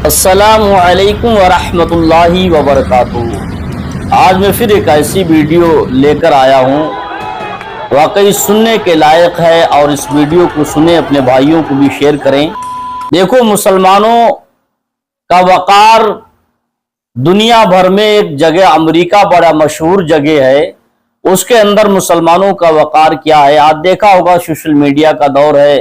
السلام علیکم ورحمۃ اللہ وبرکاتہ۔ آج میں پھر ایک ایسی ویڈیو لے کر آیا ہوں، واقعی سننے کے لائق ہے، اور اس ویڈیو کو سنیں، اپنے بھائیوں کو بھی شیئر کریں۔ دیکھو، مسلمانوں کا وقار دنیا بھر میں ایک جگہ، امریکہ بڑا مشہور جگہ ہے، اس کے اندر مسلمانوں کا وقار کیا ہے۔ آج دیکھا ہوگا سوشل میڈیا کا دور ہے،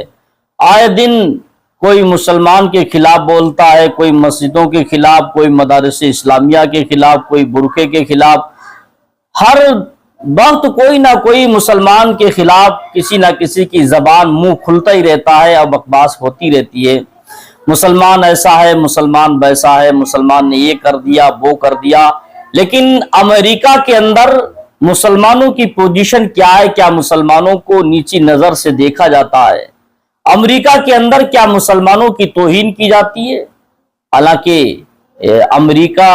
آئے دن کوئی مسلمان کے خلاف بولتا ہے، کوئی مسجدوں کے خلاف، کوئی مدارس اسلامیہ کے خلاف، کوئی برقعے کے خلاف، ہر وقت کوئی نہ کوئی مسلمان کے خلاف کسی نہ کسی کی زبان منہ کھلتا ہی رہتا ہے اور بکواس ہوتی رہتی ہے۔ مسلمان ایسا ہے، مسلمان ویسا ہے، مسلمان نے یہ کر دیا، وہ کر دیا۔ لیکن امریکہ کے اندر مسلمانوں کی پوزیشن کیا ہے؟ کیا مسلمانوں کو نیچی نظر سے دیکھا جاتا ہے؟ امریکہ کے اندر کیا مسلمانوں کی توہین کی جاتی ہے؟ حالانکہ امریکہ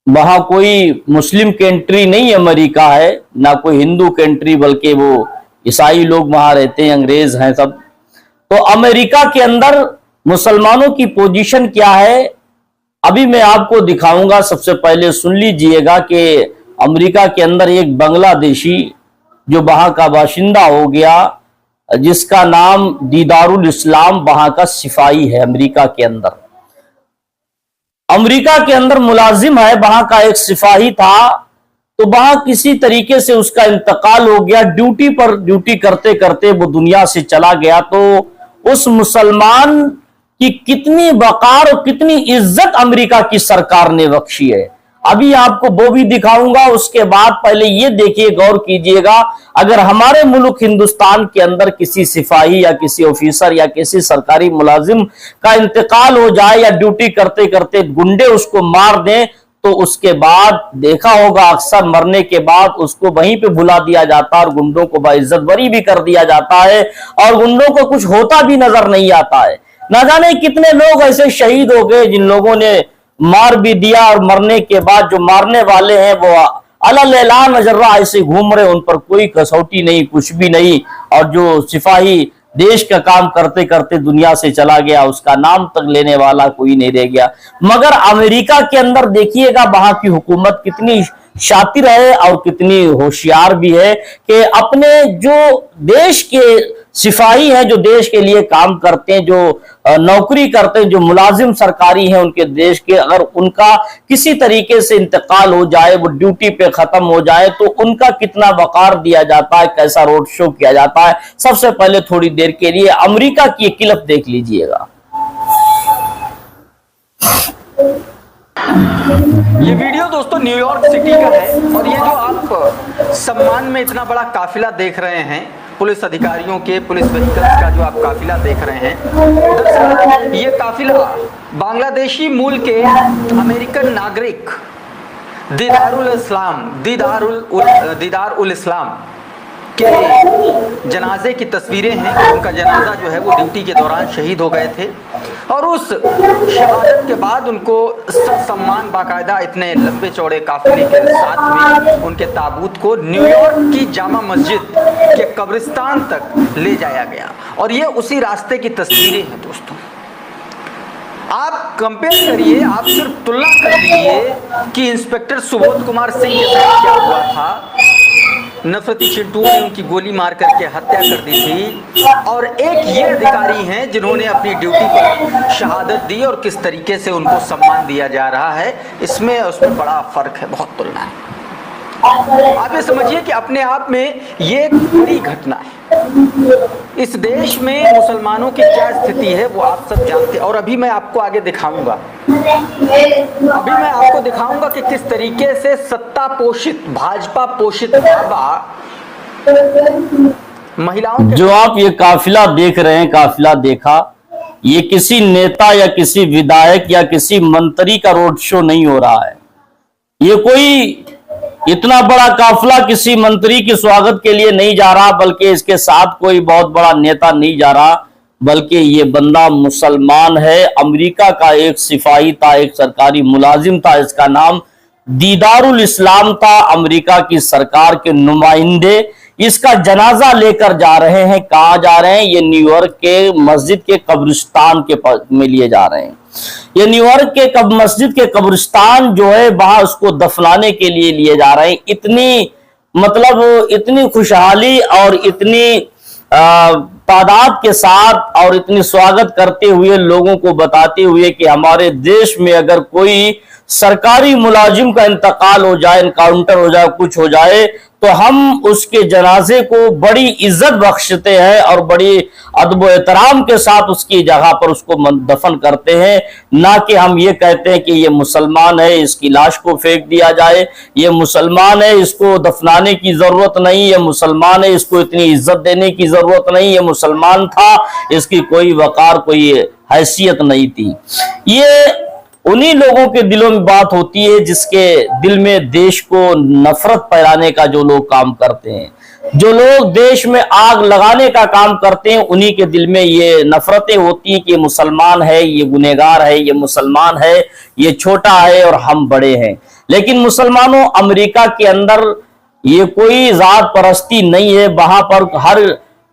وہاں کوئی مسلم کنٹری نہیں، امریکہ ہے نہ کوئی ہندو کنٹری، بلکہ وہ عیسائی لوگ وہاں رہتے ہیں، انگریز ہیں سب۔ تو امریکہ کے اندر مسلمانوں کی پوزیشن کیا ہے؟ ابھی میں آپ کو دکھاؤں گا۔ سب سے پہلے سن لیجئے گا کہ امریکہ کے اندر ایک بنگلہ دیشی جو وہاں کا باشندہ ہو گیا، جس کا نام دیدار الاسلام، وہاں کا سپاہی ہے امریکہ کے اندر۔ امریکہ کے اندر ملازم ہے، وہاں کا ایک سپاہی تھا، تو وہاں کسی طریقے سے اس کا انتقال ہو گیا، ڈیوٹی پر ڈیوٹی کرتے کرتے وہ دنیا سے چلا گیا۔ تو اس مسلمان کی کتنی وقار اور کتنی عزت امریکہ کی سرکار نے بخشی ہے، ابھی آپ کو وہ بھی دکھاؤں گا۔ اس کے بعد پہلے یہ دیکھیے، غور کیجئے گا، اگر ہمارے ملک ہندوستان کے اندر کسی سپاہی یا کسی آفیسر یا کسی سرکاری ملازم کا انتقال ہو جائے یا ڈیوٹی کرتے کرتے گنڈے اس کو مار دیں، تو اس کے بعد دیکھا ہوگا اکثر مرنے کے بعد اس کو وہیں پہ بھلا دیا جاتا ہے اور گنڈوں کو باعزت بری بھی کر دیا جاتا ہے، اور گنڈوں کو کچھ ہوتا بھی نظر نہیں آتا ہے۔ نہ جانے کتنے لوگ ایسے شہید ہو گئے جن لوگوں نے مار بھی دیا، اور مرنے کے بعد جو مارنے والے ہیں وہ اعلان نظر ایسے گھوم رہے، ان پر کوئی کسوٹی نہیں، کچھ بھی نہیں۔ اور جو سپاہی دیش کا کام کرتے کرتے دنیا سے چلا گیا، اس کا نام تک لینے والا کوئی نہیں رہ گیا۔ مگر امریکہ کے اندر دیکھیے گا، وہاں کی حکومت کتنی شاطر ہے اور کتنی ہوشیار بھی ہے کہ اپنے جو دیش کے سپاہی ہیں، جو دیش کے لیے کام کرتے ہیں، جو نوکری کرتے ہیں، جو ملازم سرکاری ہیں ان کے دیش کے، اگر ان کا کسی طریقے سے انتقال ہو جائے، وہ ڈیوٹی پہ ختم ہو جائے، تو ان کا کتنا وقار دیا جاتا ہے، کیسا روڈ شو کیا جاتا ہے۔ سب سے پہلے تھوڑی دیر کے لیے امریکہ کی ایک کلپ دیکھ لیجئے گا۔ یہ ویڈیو دوستو نیو یارک سٹی کا ہے، اور یہ جو آپ سمان میں اتنا بڑا قافلہ دیکھ رہے ہیں، پولیس ادھیکاریوں کے، پولیس وہیکلز کا جو آپ قافلہ دیکھ رہے ہیں، دراصل یہ قافلہ بنگلہ دیشی مول کے امریکن ناگرک دیدار الاسلام کے جنازے کی تصویریں ہیں۔ ان کا جنازہ جو ہے وہ ڈیوٹی کے دوران شہید ہو گئے تھے، اور اس شہادت کے بعد ان کو سمان باقاعدہ اتنے لمبے چوڑے قافلے کے ساتھ میں ان کے تابوت کو نیو یارک کی جامع مسجد کے قبرستان تک لے جایا گیا، اور یہ اسی راستے کی تصویریں ہیں دوستوں۔ آپ کمپیئر کریے، آپ صرف تلنا کر لیجیے کہ انسپیکٹر سبودھ کمار سنگھ کے ساتھ کیا ہوا تھا۔ نفرتی چنٹو نے ان کی گولی مار کر کے ہتیا کر دی تھی، اور ایک یہ ادھیکاری ہیں جنہوں نے اپنی ڈیوٹی پر شہادت دی، اور کس طریقے سے ان کو سمان دیا جا رہا ہے، اس میں بڑا فرق ہے، بہت تلنا ہے۔ آپ یہ سمجھیے کہ اپنے آپ میں یہ ایک بڑی گھٹنا ہے۔ اس دیش میں مسلمانوں کی کیا استھتی ہے وہ آپ سب جانتے ہیں، اور ابھی میں آپ کو آگے دکھاؤں گا، کہ کس طریقے سے ستا پوشت، بھاجپا پوشت مہیلاؤں جو آپ یہ قافلہ دیکھ رہے ہیں، قافلہ دیکھا، یہ کسی نیتا یا کسی ودھائک یا کسی منتری کا روڈ شو نہیں ہو رہا ہے۔ یہ کوئی اتنا بڑا قافلہ کسی منتری کی سواگت کے لیے نہیں جا رہا، بلکہ اس کے ساتھ کوئی بہت بڑا نیتا نہیں جا رہا، بلکہ یہ بندہ مسلمان ہے، امریکہ کا ایک سپاہی تھا، ایک سرکاری ملازم تھا، اس کا نام دیدار الاسلام تھا۔ امریکہ کی سرکار کے نمائندے اس کا جنازہ لے کر جا رہے ہیں۔ کہاں جا رہے ہیں؟ یہ نیو یارک کے مسجد کے قبرستان میں لیے جا رہے ہیں۔ یہ نیو یارک کے مسجد کے قبرستان جو ہے وہاں اس کو دفنانے کے لیے لیے جا رہے ہیں. اتنی خوشحالی اور اتنی تعداد کے ساتھ اور اتنی سواگت کرتے ہوئے لوگوں کو بتاتے ہوئے کہ ہمارے دیش میں اگر کوئی سرکاری ملازم کا انتقال ہو جائے, انکاؤنٹر ہو جائے, کچھ ہو جائے تو ہم اس کے جنازے کو بڑی عزت بخشتے ہیں اور بڑی ادب و احترام کے ساتھ اس کی جگہ پر اس کو دفن کرتے ہیں, نہ کہ ہم یہ کہتے ہیں کہ یہ مسلمان ہے اس کی لاش کو پھینک دیا جائے, یہ مسلمان ہے اس کو دفنانے کی ضرورت نہیں, یہ مسلمان ہے اس کو اتنی عزت دینے کی ضرورت نہیں, یہ مسلمان تھا اس کی کوئی وقار کوئی حیثیت نہیں تھی. یہ انہی لوگوں کے دلوں میں بات ہوتی ہے جس کے دل میں دیش کو نفرت پھیلانے کا جو لوگ کام کرتے ہیں, جو لوگ دیش میں آگ لگانے کا کام کرتے ہیں, انہی کے دل میں یہ نفرتیں ہوتی ہیں کہ یہ مسلمان ہے, یہ گنہگار ہے, یہ مسلمان ہے, یہ چھوٹا ہے اور ہم بڑے ہیں. لیکن مسلمانوں, امریکہ کے اندر یہ کوئی ذات پرستی نہیں ہے, وہاں پر ہر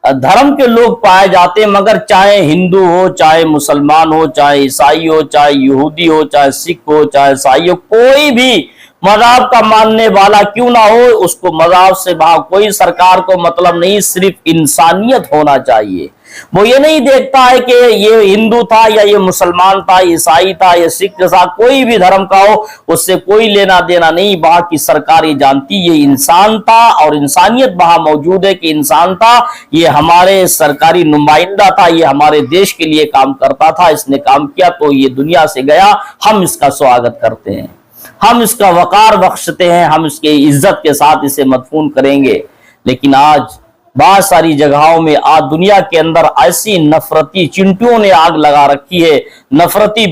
دھرم کے لوگ پائے جاتے ہیں, مگر چاہے ہندو ہو, چاہے مسلمان ہو, چاہے عیسائی ہو, چاہے یہودی ہو, چاہے سکھ ہو, چاہے عیسائی ہو, کوئی بھی مذہب کا ماننے والا کیوں نہ ہو, اس کو مذہب سے وہاں کوئی سرکار کو مطلب نہیں, صرف انسانیت ہونا چاہیے. وہ یہ نہیں دیکھتا ہے کہ یہ ہندو تھا یا یہ مسلمان تھا, عیسائی تھا یا سکھ تھا, کوئی بھی دھرم کا ہو, اس سے کوئی لینا دینا نہیں. وہاں کی سرکار یہ جانتی یہ انسان تھا اور انسانیت وہاں موجود ہے کہ انسان تھا, یہ ہمارے سرکاری نمائندہ تھا, یہ ہمارے دیش کے لیے کام کرتا تھا, اس نے کام کیا تو یہ دنیا سے گیا, ہم اس کا سواگت کرتے ہیں, ہم اس کا وقار بخشتے ہیں, ہم اس کی عزت کے ساتھ اسے مدفون کریں گے. لیکن آج بہت ساری جگہوں میں آج دنیا کے اندر ایسی نفرتی چنٹیوں نے آگ لگا رکھی ہے, نفرتی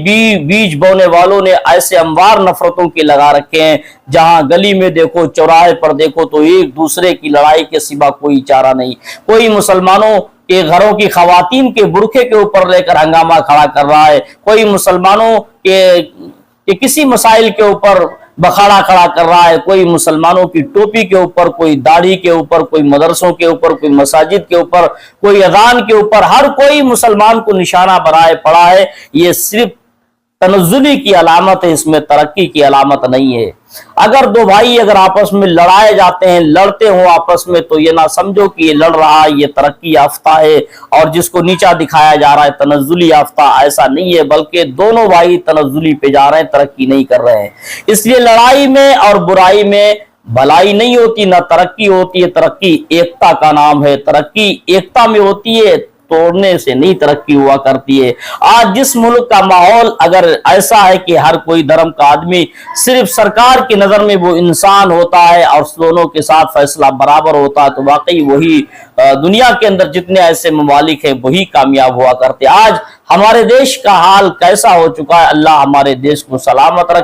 بیج بونے والوں نے ایسے انوار نفرتوں کے لگا رکھے ہیں, جہاں گلی میں دیکھو, چوراہے پر دیکھو تو ایک دوسرے کی لڑائی کے سوا کوئی چارہ نہیں. کوئی مسلمانوں کے گھروں کی خواتین کے برقعے کے اوپر لے کر ہنگامہ کھڑا کر رہا ہے, کوئی مسلمانوں کے کسی مسائل کے اوپر بخاڑا کھڑا کر رہا ہے, کوئی مسلمانوں کی ٹوپی کے اوپر, کوئی داڑھی کے اوپر, کوئی مدرسوں کے اوپر, کوئی مساجد کے اوپر, کوئی اذان کے اوپر, ہر کوئی مسلمان کو نشانہ بنائے پڑا ہے. یہ صرف تنزلی کی علامت ہے, اس میں ترقی کی علامت نہیں ہے. اگر دو بھائی اگر آپس میں لڑائے جاتے ہیں, لڑتے ہوں آپس میں, تو یہ نہ سمجھو کہ یہ لڑ رہا ہے یہ ترقی یافتہ ہے اور جس کو نیچا دکھایا جا رہا ہے تنزلی یافتہ, ایسا نہیں ہے, بلکہ دونوں بھائی تنزلی پہ جا رہے ہیں, ترقی نہیں کر رہے ہیں. اس لیے لڑائی میں اور برائی میں بھلائی نہیں ہوتی, نہ ترقی ہوتی ہے. ترقی ایکتا کا نام ہے, ترقی ایکتا میں ہوتی ہے, توڑنے سے نہیں ترقی ہوا کرتی ہے. آج جس ملک کا ماحول اگر ایسا ہے کہ ہر کوئی دھرم کا آدمی صرف سرکار کی نظر میں وہ انسان ہوتا ہے اور دونوں کے ساتھ فیصلہ برابر ہوتا ہے, تو واقعی وہی دنیا کے اندر جتنے ایسے ممالک ہیں وہی کامیاب ہوا کرتے. آج ہمارے دیش کا حال کیسا ہو چکا ہے, اللہ ہمارے دیش کو سلامت رکھے.